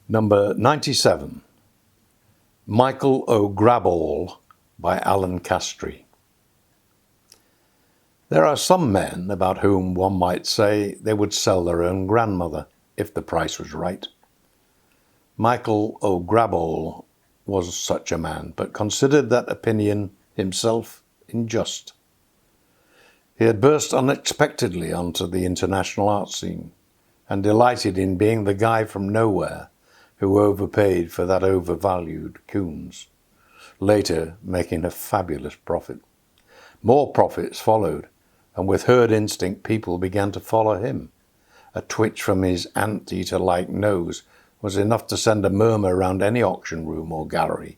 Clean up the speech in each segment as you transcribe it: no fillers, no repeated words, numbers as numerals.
Number 97, Michael O'Graball by Alan Castree. There are some men about whom one might say they would sell their own grandmother if the price was right. Michael O'Graball was such a man, but considered that opinion himself unjust. He had burst unexpectedly onto the international art scene and delighted in being the guy from nowhere who overpaid for that overvalued Coons, later making a fabulous profit. More profits followed, and with herd instinct people began to follow him. A twitch from his anteater-like nose was enough to send a murmur around any auction room or gallery.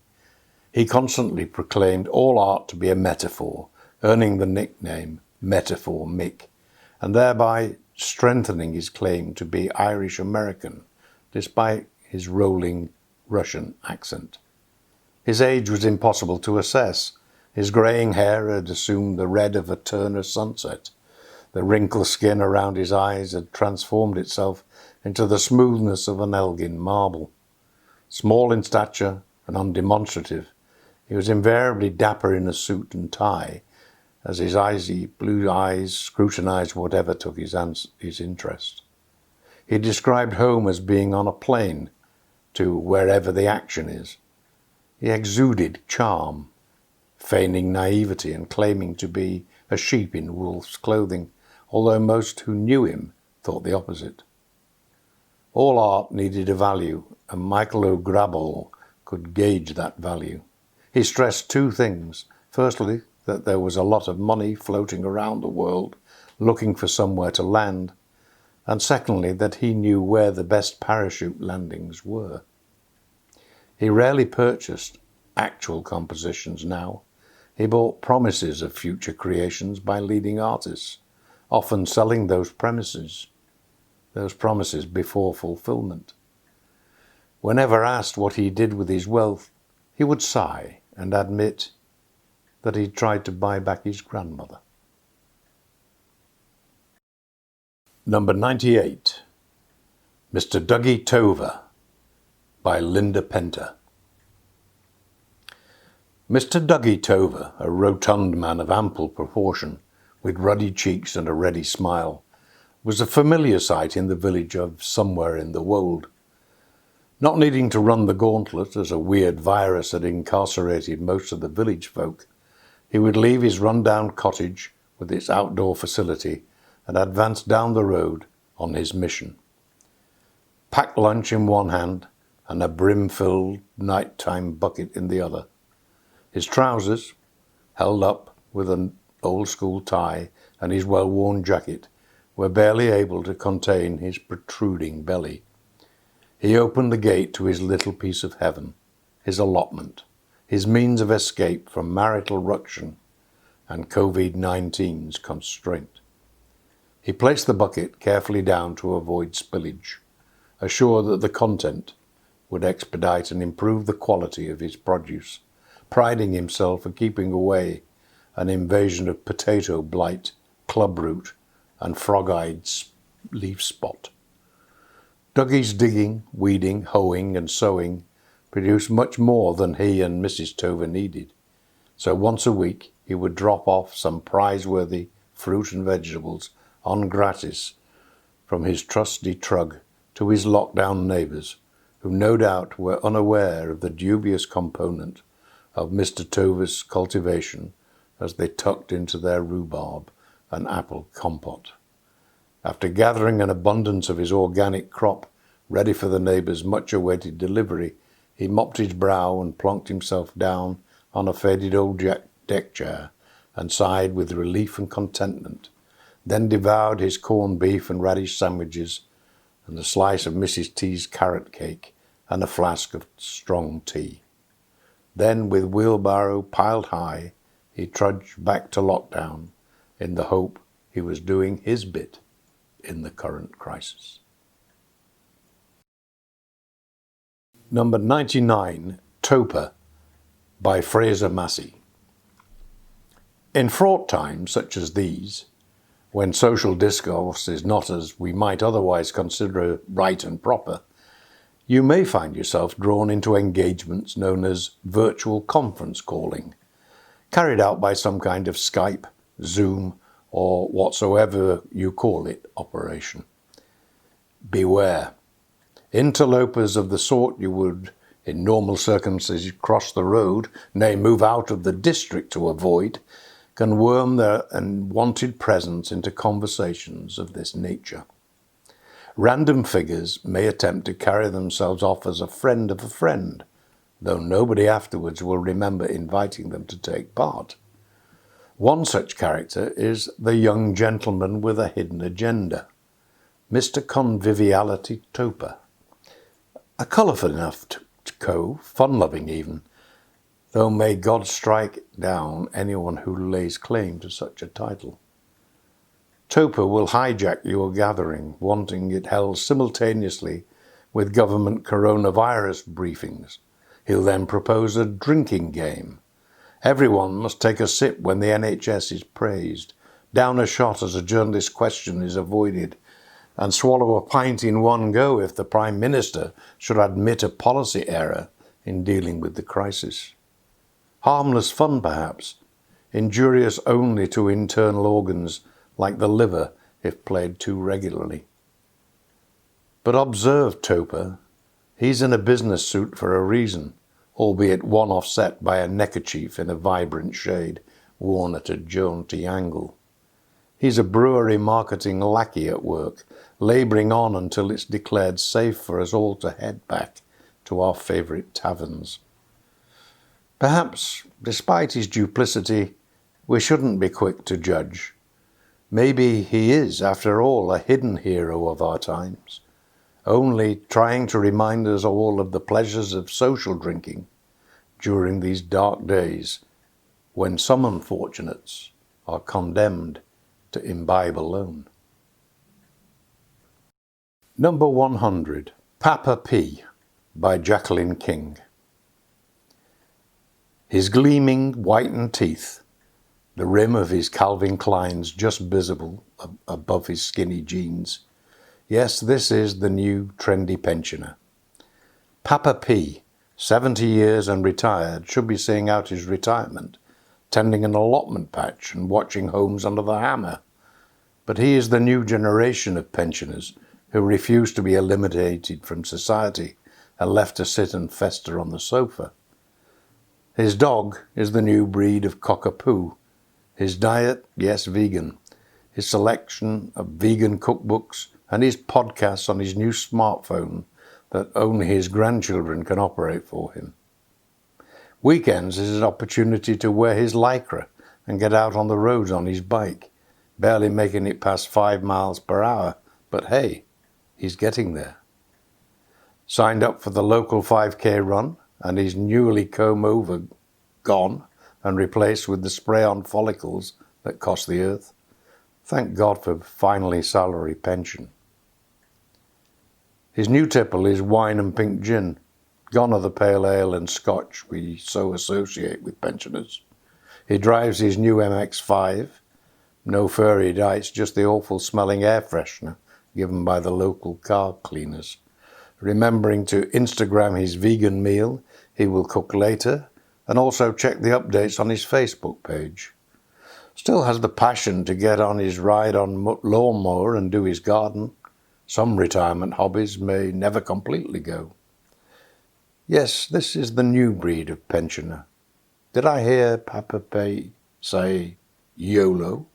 He constantly proclaimed all art to be a metaphor, earning the nickname Metaphor Mick, and thereby strengthening his claim to be Irish-American, despite his rolling Russian accent. His age was impossible to assess. His greying hair had assumed the red of a Turner sunset. The wrinkled skin around his eyes had transformed itself into the smoothness of an Elgin marble. Small in stature and undemonstrative, he was invariably dapper in a suit and tie, as his icy blue eyes scrutinized whatever took his interest. He described home as being on a plane to wherever the action is. He exuded charm, feigning naivety and claiming to be a sheep in wolf's clothing, although most who knew him thought the opposite. All art needed a value, and Michael O'Graball could gauge that value. He stressed two things. Firstly, that there was a lot of money floating around the world looking for somewhere to land, and secondly, that he knew where the best parachute landings were. He rarely purchased actual compositions now. He bought promises of future creations by leading artists, often selling those promises before fulfillment. Whenever asked what he did with his wealth, he would sigh and admit that he tried to buy back his grandmother. Number 98, Mr. Duggie Tover by Linda Penter. Mr. Duggie Tover, a rotund man of ample proportion, with ruddy cheeks and a ready smile, was a familiar sight in the village of somewhere in the wold. Not needing to run the gauntlet, as a weird virus had incarcerated most of the village folk, he would leave his run-down cottage with its outdoor facility and advance down the road on his mission. Packed lunch in one hand and a brim-filled night-time bucket in the other. His trousers, held up with an old-school tie, and his well-worn jacket were barely able to contain his protruding belly. He opened the gate to his little piece of heaven, his allotment, his means of escape from marital ruction and COVID-19's constraint. He placed the bucket carefully down to avoid spillage, assured that the content would expedite and improve the quality of his produce, priding himself for keeping away an invasion of potato blight, clubroot, and frog-eyed leaf spot. Duggie's digging, weeding, hoeing, and sowing produced much more than he and Mrs. Tover needed, so once a week he would drop off some prize-worthy fruit and vegetables on gratis from his trusty trug to his lockdown neighbours, who no doubt were unaware of the dubious component of Mr. Tover's cultivation as they tucked into their rhubarb and apple compote. After gathering an abundance of his organic crop, ready for the neighbour's much-awaited delivery, he mopped his brow and plonked himself down on a faded old deck chair and sighed with relief and contentment, then devoured his corned beef and radish sandwiches and a slice of Mrs. T's carrot cake and a flask of strong tea. Then, with wheelbarrow piled high, he trudged back to lockdown in the hope he was doing his bit in the current crisis. Number 99, Toper by Fraser Massey. In fraught times such as these, when social discourse is not as we might otherwise consider right and proper, You may find yourself drawn into engagements known as virtual conference calling, carried out by some kind of Skype, Zoom, or whatsoever you call it operation. Beware. Interlopers of the sort you would, in normal circumstances, cross the road, nay, move out of the district to avoid, can worm their unwanted presence into conversations of this nature. Random figures may attempt to carry themselves off as a friend of a friend, though nobody afterwards will remember inviting them to take part. One such character is the young gentleman with a hidden agenda, Mr. Conviviality Tover. A colourful enough cove, fun-loving even, though may God strike down anyone who lays claim to such a title. Tover will hijack your gathering, wanting it held simultaneously with government coronavirus briefings. He'll then propose a drinking game. Everyone must take a sip when the NHS is praised, down a shot as a journalist's question is avoided, and swallow a pint in one go if the Prime Minister should admit a policy error in dealing with the crisis. Harmless fun, perhaps, injurious only to internal organs like the liver if played too regularly. But observe Tover. He's in a business suit for a reason, albeit one offset by a neckerchief in a vibrant shade worn at a jaunty angle. He's a brewery marketing lackey at work, labouring on until it's declared safe for us all to head back to our favourite taverns. Perhaps, despite his duplicity, we shouldn't be quick to judge. Maybe he is, after all, a hidden hero of our times, only trying to remind us all of the pleasures of social drinking during these dark days when some unfortunates are condemned to imbibe alone. Number 100, Papa P by Jacqueline King. His gleaming, whitened teeth, the rim of his Calvin Klein's just visible above his skinny jeans. Yes, this is the new trendy pensioner. Papa P, 70 years and retired, should be seeing out his retirement, tending an allotment patch and watching Homes Under the Hammer. But he is the new generation of pensioners who refuse to be eliminated from society and left to sit and fester on the sofa. His dog is the new breed of cockapoo. His diet, yes, vegan. His selection of vegan cookbooks and his podcasts on his new smartphone that only his grandchildren can operate for him. Weekends is an opportunity to wear his lycra and get out on the roads on his bike, barely making it past 5 miles per hour, but hey, he's getting there. Signed up for the local 5K run, and his newly comb-over gone and replaced with the spray-on follicles that cost the earth. Thank God for finally salary pension. His new tipple is wine and pink gin. Gone are the pale ale and scotch we so associate with pensioners. He drives his new MX-5. No furry dice, just the awful smelling air freshener given by the local car cleaners. Remembering to Instagram his vegan meal he will cook later, and also check the updates on his Facebook page. Still has the passion to get on his ride-on lawnmower and do his garden. Some retirement hobbies may never completely go. Yes, this is the new breed of pensioner. Did I hear Papa P say YOLO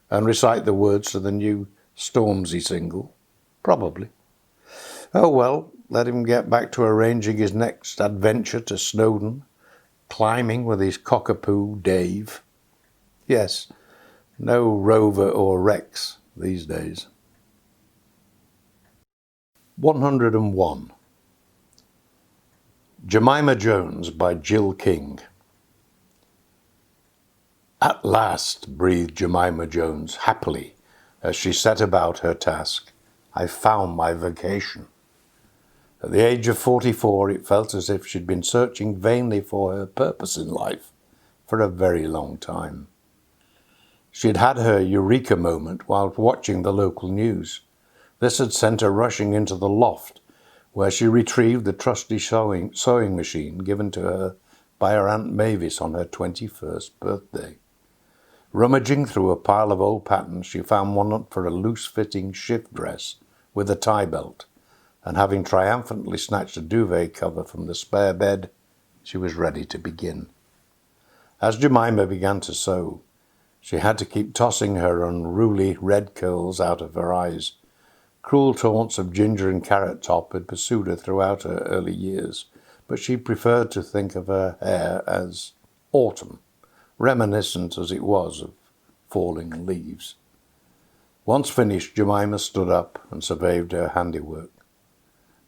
and recite the words to the new Stormzy single? Probably. Oh well, let him get back to arranging his next adventure to Snowdon, climbing with his cockapoo Dave. Yes, no Rover or Rex these days. 101. Jemima Jones by Gill King. At last, breathed Jemima Jones happily as she set about her task. I've found my vocation. At the age of 44, it felt as if she'd been searching vainly for her purpose in life for a very long time. She'd had her eureka moment while watching the local news. This had sent her rushing into the loft, where she retrieved the trusty sewing machine given to her by her Aunt Mavis on her 21st birthday. Rummaging through a pile of old patterns, she found one for a loose-fitting shift dress with a tie belt, and having triumphantly snatched a duvet cover from the spare bed, she was ready to begin. As Jemima began to sew, she had to keep tossing her unruly red curls out of her eyes. Cruel taunts of Ginger and Carrot Top had pursued her throughout her early years, but she preferred to think of her hair as autumn, reminiscent as it was of falling leaves. Once finished, Jemima stood up and surveyed her handiwork,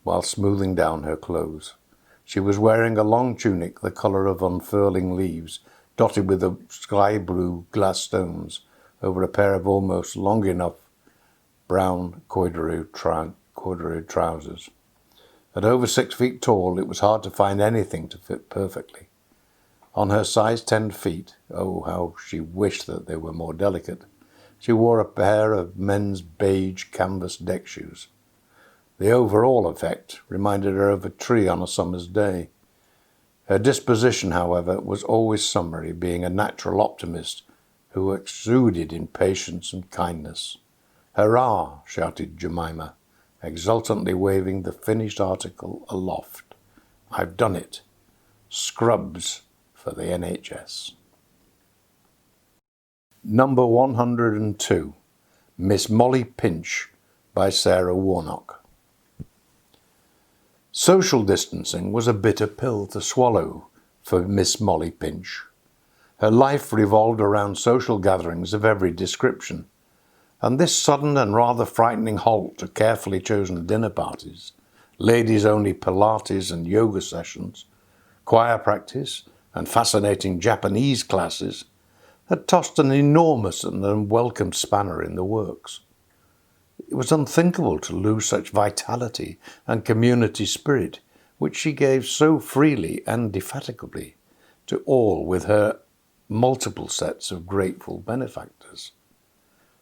while smoothing down her clothes. She was wearing a long tunic the colour of unfurling leaves, dotted with sky-blue glass stones, over a pair of almost long enough brown corduroy trousers. At over 6 feet tall, it was hard to find anything to fit perfectly. On her size 10 feet, oh, how she wished that they were more delicate, she wore a pair of men's beige canvas deck shoes. The overall effect reminded her of a tree on a summer's day. Her disposition, however, was always summary, being a natural optimist who exuded in patience and kindness. "Hurrah!" shouted Jemima, exultantly waving the finished article aloft. "I've done it. Scrubs for the NHS." Number 102, Miss Molly Pinch by Sarah Warnock. Social distancing was a bitter pill to swallow for Miss Molly Pinch. Her life revolved around social gatherings of every description, and this sudden and rather frightening halt to carefully chosen dinner parties, ladies-only Pilates and yoga sessions, choir practice, and fascinating Japanese classes had tossed an enormous and unwelcome spanner in the works. It was unthinkable to lose such vitality and community spirit, which she gave so freely and indefatigably to all with her multiple sets of grateful benefactors.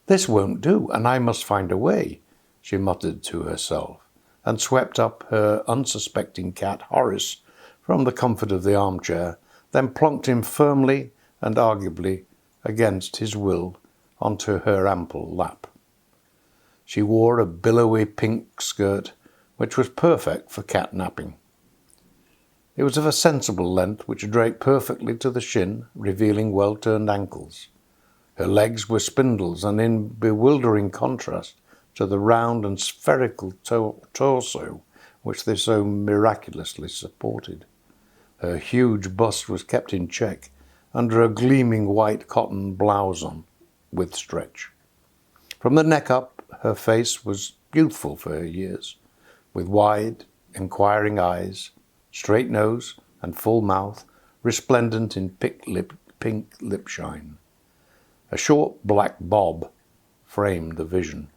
"This won't do, and I must find a way," she muttered to herself, and swept up her unsuspecting cat Horace from the comfort of the armchair, then plunked him firmly and arguably against his will onto her ample lap. She wore a billowy pink skirt, which was perfect for cat napping. It was of a sensible length, which draped perfectly to the shin, revealing well-turned ankles. Her legs were spindles, and in bewildering contrast to the round and spherical torso which they so miraculously supported. Her huge bust was kept in check under a gleaming white cotton blouse with stretch. From the neck up, her face was youthful for her years, with wide, inquiring eyes, straight nose, and full mouth, resplendent in pink lip shine. A short black bob framed the vision.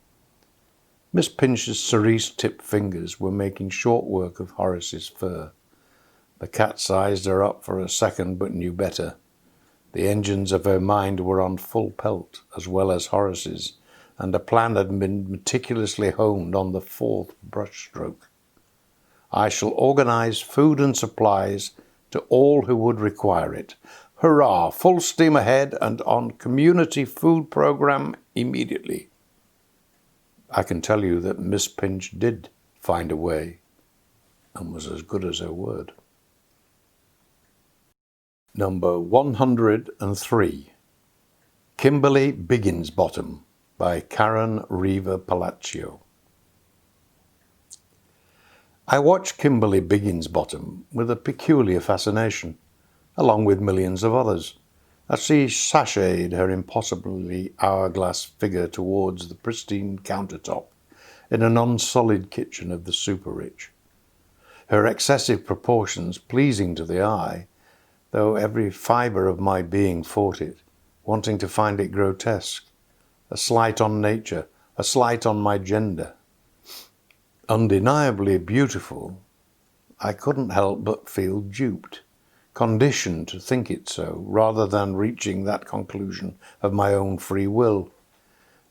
Miss Pinch's cerise-tipped fingers were making short work of Horace's fur. The cat sized her up for a second, but knew better. The engines of her mind were on full pelt, as well as Horace's, and a plan had been meticulously honed on the 4th brushstroke. "I shall organize food and supplies to all who would require it. Hurrah! Full steam ahead and on community food program immediately." I can tell you that Miss Pinch did find a way and was as good as her word. Number 103, Kimberley Bigginsbottom by Karen Riva-Palicio. I watched Kimberley Bigginsbottom with a peculiar fascination, along with millions of others, as she sashayed her impossibly hourglass figure towards the pristine countertop in an unsullied kitchen of the super-rich. Her excessive proportions pleasing to the eye, though every fibre of my being fought it, wanting to find it grotesque, a slight on nature, a slight on my gender. Undeniably beautiful, I couldn't help but feel duped, conditioned to think it so, rather than reaching that conclusion of my own free will,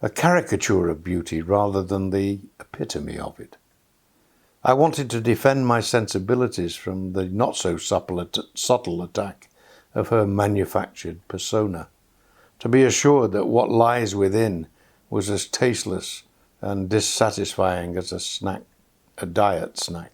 a caricature of beauty rather than the epitome of it. I wanted to defend my sensibilities from the not-so-subtle attack of her manufactured persona, to be assured that what lies within was as tasteless and dissatisfying as a diet snack.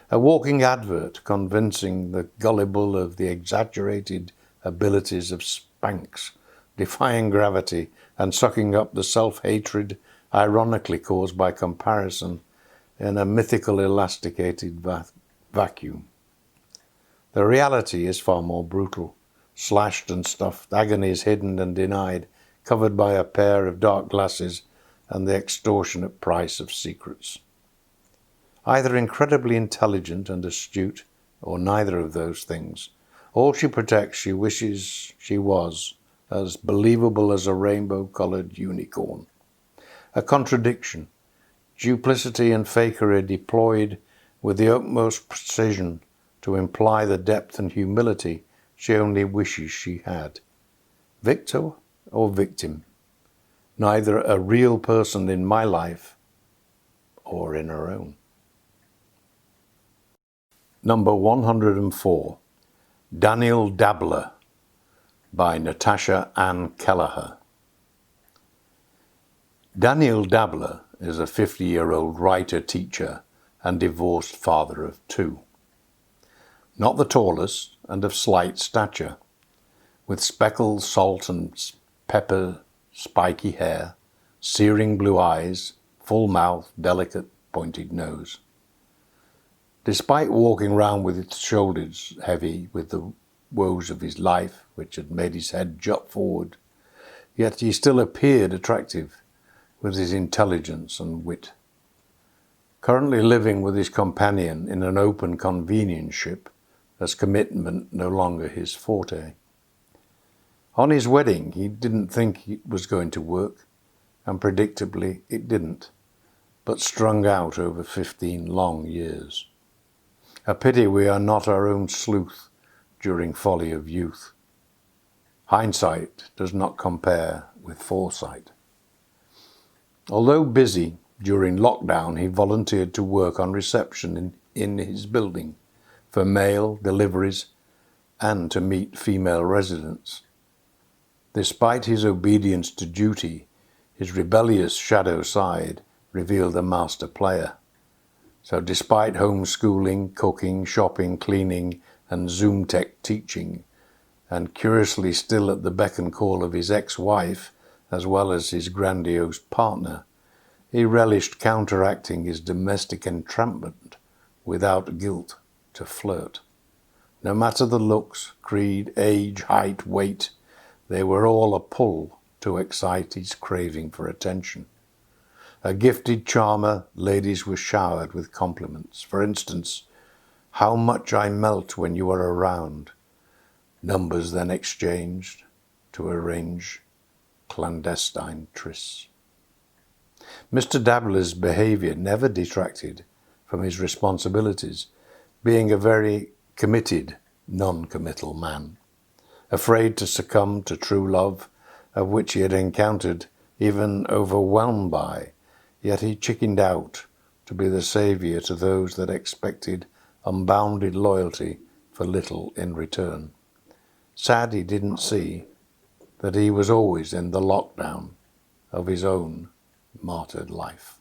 A walking advert convincing the gullible of the exaggerated abilities of Spanx, defying gravity and sucking up the self-hatred ironically caused by comparison in a mythical elasticated vacuum. The reality is far more brutal. Slashed and stuffed, agonies hidden and denied, covered by a pair of dark glasses and the extortionate price of secrets. Either incredibly intelligent and astute, or neither of those things, all she protects she wishes she was, as believable as a rainbow-coloured unicorn. A contradiction, duplicity and fakery deployed with the utmost precision to imply the depth and humility she only wishes she had. Victor or victim, neither a real person in my life or in her own. Number 104, Daniel Dabbler by Natasha Ann Kelleher. Daniel Dabbler is a 50-year-old writer-teacher and divorced father of 2. Not the tallest and of slight stature, with speckled salt and pepper spiky hair, searing blue eyes, full mouth, delicate pointed nose. Despite walking round with his shoulders heavy with the woes of his life, which had made his head jut forward, yet he still appeared attractive with his intelligence and wit. Currently living with his companion in an open convenience ship, as commitment no longer his forte. On his wedding, he didn't think it was going to work, and predictably it didn't, but strung out over 15 long years. A pity we are not our own sleuth during folly of youth. Hindsight does not compare with foresight. Although busy during lockdown, he volunteered to work on reception in his building for mail deliveries and to meet female residents. Despite his obedience to duty, his rebellious shadow side revealed a master player. So despite homeschooling, cooking, shopping, cleaning, and Zoom tech teaching, and curiously still at the beck and call of his ex-wife, as well as his grandiose partner, he relished counteracting his domestic entrampment without guilt to flirt. No matter the looks, creed, age, height, weight, they were all a pull to excite his craving for attention. A gifted charmer, ladies were showered with compliments. For instance, "How much I melt when you are around." Numbers then exchanged to arrange clandestine trysts. Mr. Dabbler's behaviour never detracted from his responsibilities, being a very committed, non-committal man, afraid to succumb to true love, of which he had encountered, even overwhelmed by, yet he chickened out to be the saviour to those that expected unbounded loyalty for little in return. Sad he didn't see that he was always in the lockdown of his own martyred life.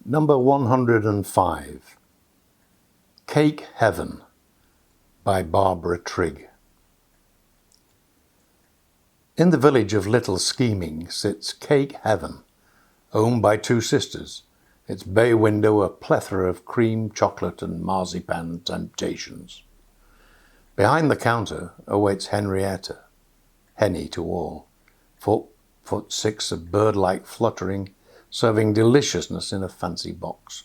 Number 105, Cake Heaven by Barbara Trigg. In the village of Little Scheming sits Cake Heaven, owned by 2 sisters, its bay window a plethora of cream, chocolate and marzipan temptations. Behind the counter awaits Henrietta, Henny to all, 4'6" of bird-like fluttering, serving deliciousness in a fancy box.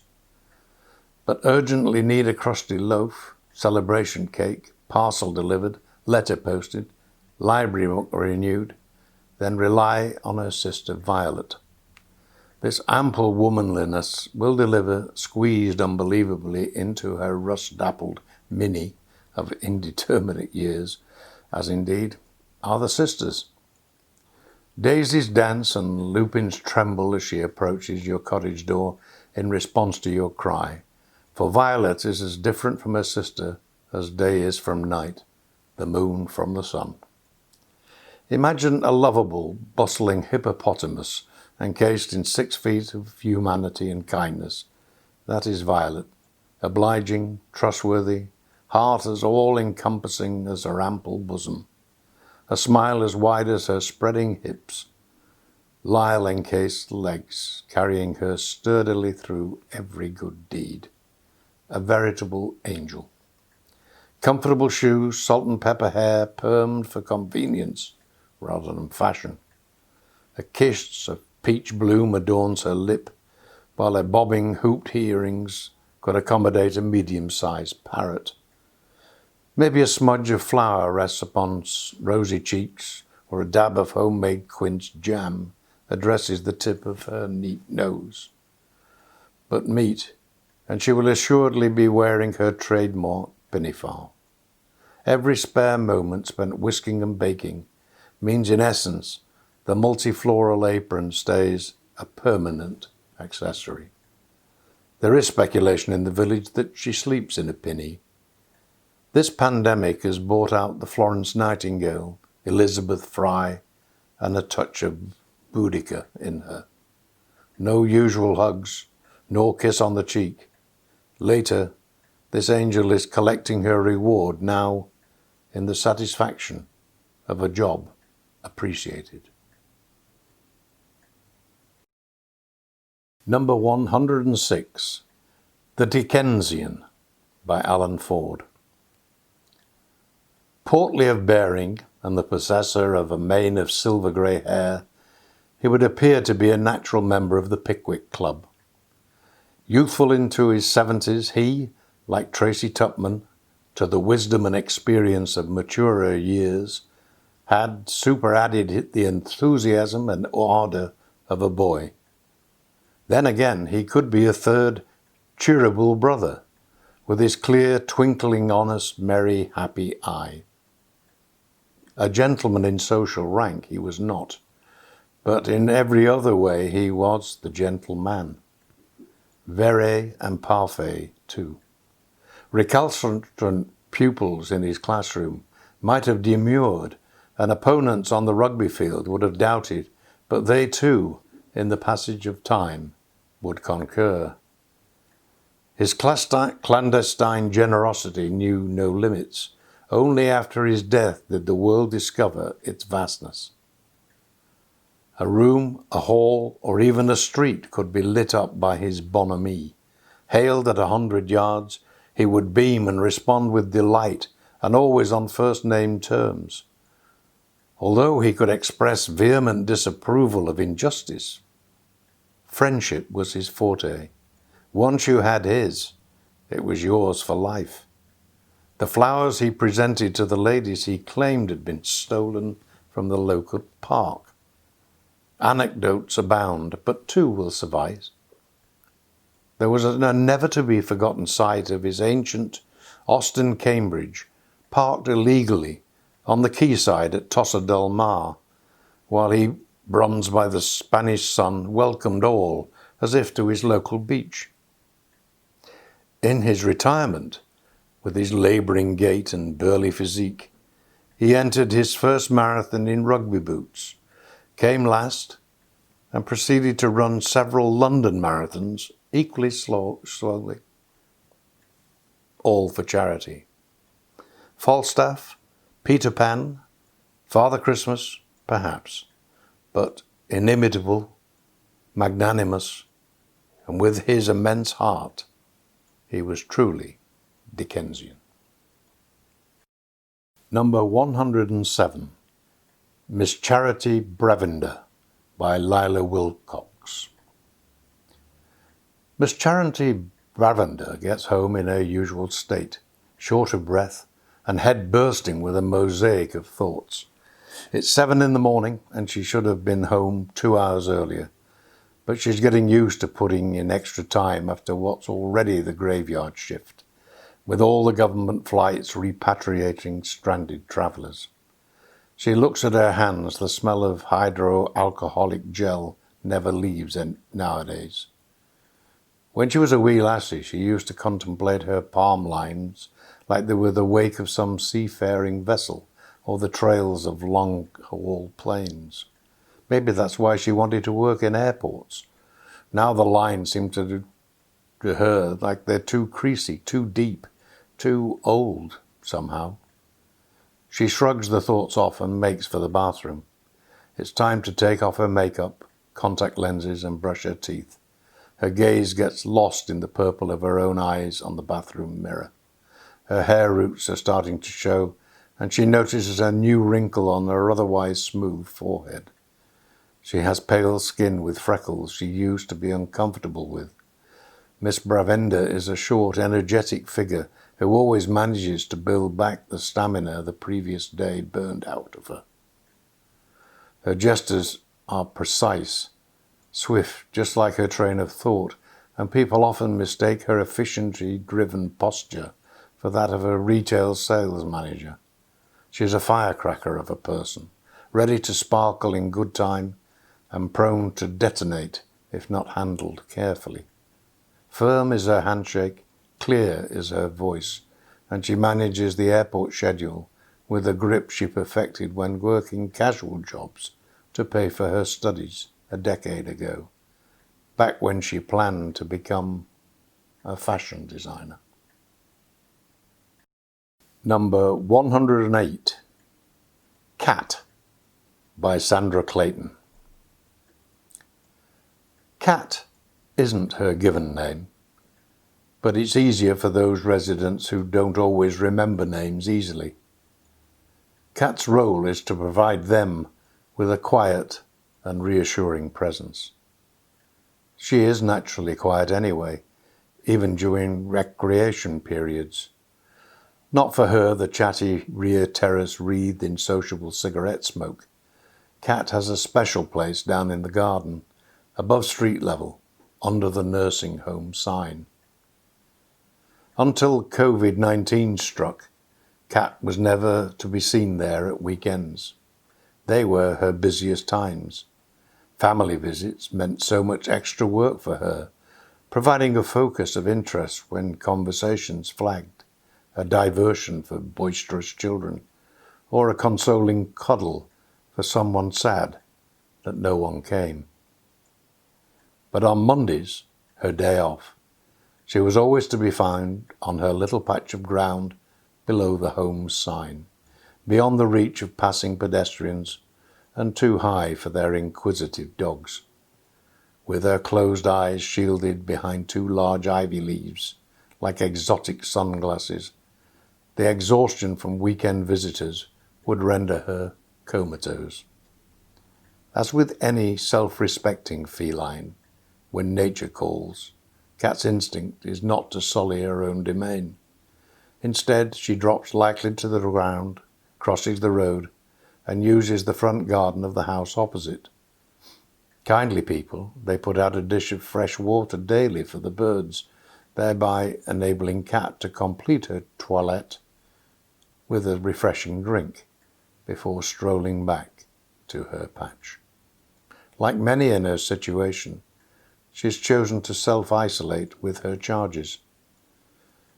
But urgently need a crusty loaf, celebration cake, parcel delivered, letter posted, library book renewed, then rely on her sister Violet. This ample womanliness will deliver, squeezed unbelievably into her rust-dappled Minnie of indeterminate years, as indeed are the sisters. Daisies dance and lupins tremble as she approaches your cottage door in response to your cry, for Violet is as different from her sister as day is from night, the moon from the sun. Imagine a lovable, bustling hippopotamus encased in 6 feet of humanity and kindness. That is Violet, obliging, trustworthy, heart as all-encompassing as her ample bosom, a smile as wide as her spreading hips, lisle-encased legs carrying her sturdily through every good deed. A veritable angel. Comfortable shoes, salt and pepper hair, permed for convenience rather than fashion. A kiss of peach bloom adorns her lip, while her bobbing hooped earrings could accommodate a medium-sized parrot. Maybe a smudge of flour rests upon rosy cheeks, or a dab of homemade quince jam addresses the tip of her neat nose. But meet, and she will assuredly be wearing her trademark pinafore. Every spare moment spent whisking and baking means in essence the multifloral apron stays a permanent accessory. There is speculation in the village that she sleeps in a pinny. This pandemic has brought out the Florence Nightingale, Elizabeth Fry, and a touch of Boudica in her. No usual hugs, nor kiss on the cheek. Later, this angel is collecting her reward now in the satisfaction of a job appreciated. Number 106, The Dickensian by Alan Ford. Portly of bearing and the possessor of a mane of silver-grey hair, he would appear to be a natural member of the Pickwick Club. Youthful into his 70s, he, like Tracy Tupman, to the wisdom and experience of maturer years, had superadded the enthusiasm and ardour of a boy. Then again, he could be a third, cheerable brother, with his clear, twinkling, honest, merry, happy eye. A gentleman in social rank he was not, but in every other way he was the gentleman. Vrai and parfait, too. Recalcitrant pupils in his classroom might have demurred, and opponents on the rugby field would have doubted, but they too, in the passage of time, would concur. His clandestine generosity knew no limits. Only after his death did the world discover its vastness. A room, a hall, or even a street could be lit up by his bonhomie. Hailed at 100 yards, he would beam and respond with delight, and always on first-name terms. Although he could express vehement disapproval of injustice, friendship was his forte. Once you had his, it was yours for life. The flowers he presented to the ladies he claimed had been stolen from the local park. Anecdotes abound, but 2 will suffice. There was a never-to-be-forgotten sight of his ancient Austin Cambridge, parked illegally on the quayside at Tossa del Mar, while he, bronzed by the Spanish sun, welcomed all as if to his local beach. In his retirement, with his labouring gait and burly physique, he entered his first marathon in rugby boots, came last, and proceeded to run several London marathons equally slowly, all for charity. Falstaff, Peter Pan, Father Christmas, perhaps, but inimitable, magnanimous, and with his immense heart, he was truly Dickensian. Number 107, Miss Charity Bravender by Lila Wilcox. Miss Charity Bravender gets home in her usual state, short of breath and head bursting with a mosaic of thoughts. It's 7 in the morning and she should have been home 2 hours earlier, but she's getting used to putting in extra time after what's already the graveyard shift, with all the government flights repatriating stranded travellers. She looks at her hands. The smell of hydroalcoholic gel never leaves nowadays. When she was a wee lassie, she used to contemplate her palm lines like they were the wake of some seafaring vessel or the trails of long-haul planes. Maybe that's why she wanted to work in airports. Now the lines seem to her like they're too creasy, too deep, too old somehow. She shrugs the thoughts off and makes for the bathroom. It's time to take off her makeup, contact lenses, and brush her teeth. Her gaze gets lost in the purple of her own eyes on the bathroom mirror. Her hair roots are starting to show, and she notices a new wrinkle on her otherwise smooth forehead. She has pale skin with freckles she used to be uncomfortable with. Miss Bravenda is a short, energetic figure who always manages to build back the stamina the previous day burned out of her. Her gestures are precise, swift, just like her train of thought, and people often mistake her efficiency-driven posture for that of a retail sales manager. She is a firecracker of a person, ready to sparkle in good time and prone to detonate if not handled carefully. Firm is her handshake, clear is her voice, and she manages the airport schedule with a grip she perfected when working casual jobs to pay for her studies a decade ago, back when she planned to become a fashion designer. Number 108, Cat by Sandra Clayton. Cat isn't her given name, but it's easier for those residents who don't always remember names easily. Cat's role is to provide them with a quiet and reassuring presence. She is naturally quiet anyway, even during recreation periods. Not for her the chatty rear terrace wreathed in sociable cigarette smoke. Cat has a special place down in the garden, above street level, under the nursing home sign. Until COVID-19 struck, Cat was never to be seen there at weekends. They were her busiest times. Family visits meant so much extra work for her, providing a focus of interest when conversations flagged, a diversion for boisterous children, or a consoling cuddle for someone sad that no one came. But on Mondays, her day off, she was always to be found on her little patch of ground below the home's sign, beyond the reach of passing pedestrians and too high for their inquisitive dogs. With her closed eyes shielded behind two large ivy leaves, like exotic sunglasses, the exhaustion from weekend visitors would render her comatose. As with any self-respecting feline, when nature calls, Cat's instinct is not to sully her own domain. Instead, she drops lightly to the ground, crosses the road, and uses the front garden of the house opposite. Kindly people, they put out a dish of fresh water daily for the birds, thereby enabling Cat to complete her toilette with a refreshing drink before strolling back to her patch. Like many in her situation, she's chosen to self-isolate with her charges.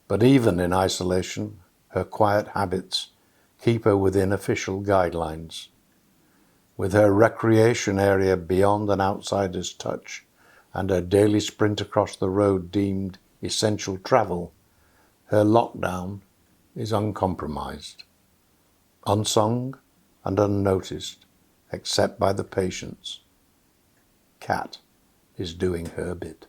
But even in isolation, her quiet habits keep her within official guidelines. With her recreation area beyond an outsider's touch and her daily sprint across the road deemed essential travel, her lockdown is uncompromised, unsung and unnoticed except by the patients. Cat is doing her bit.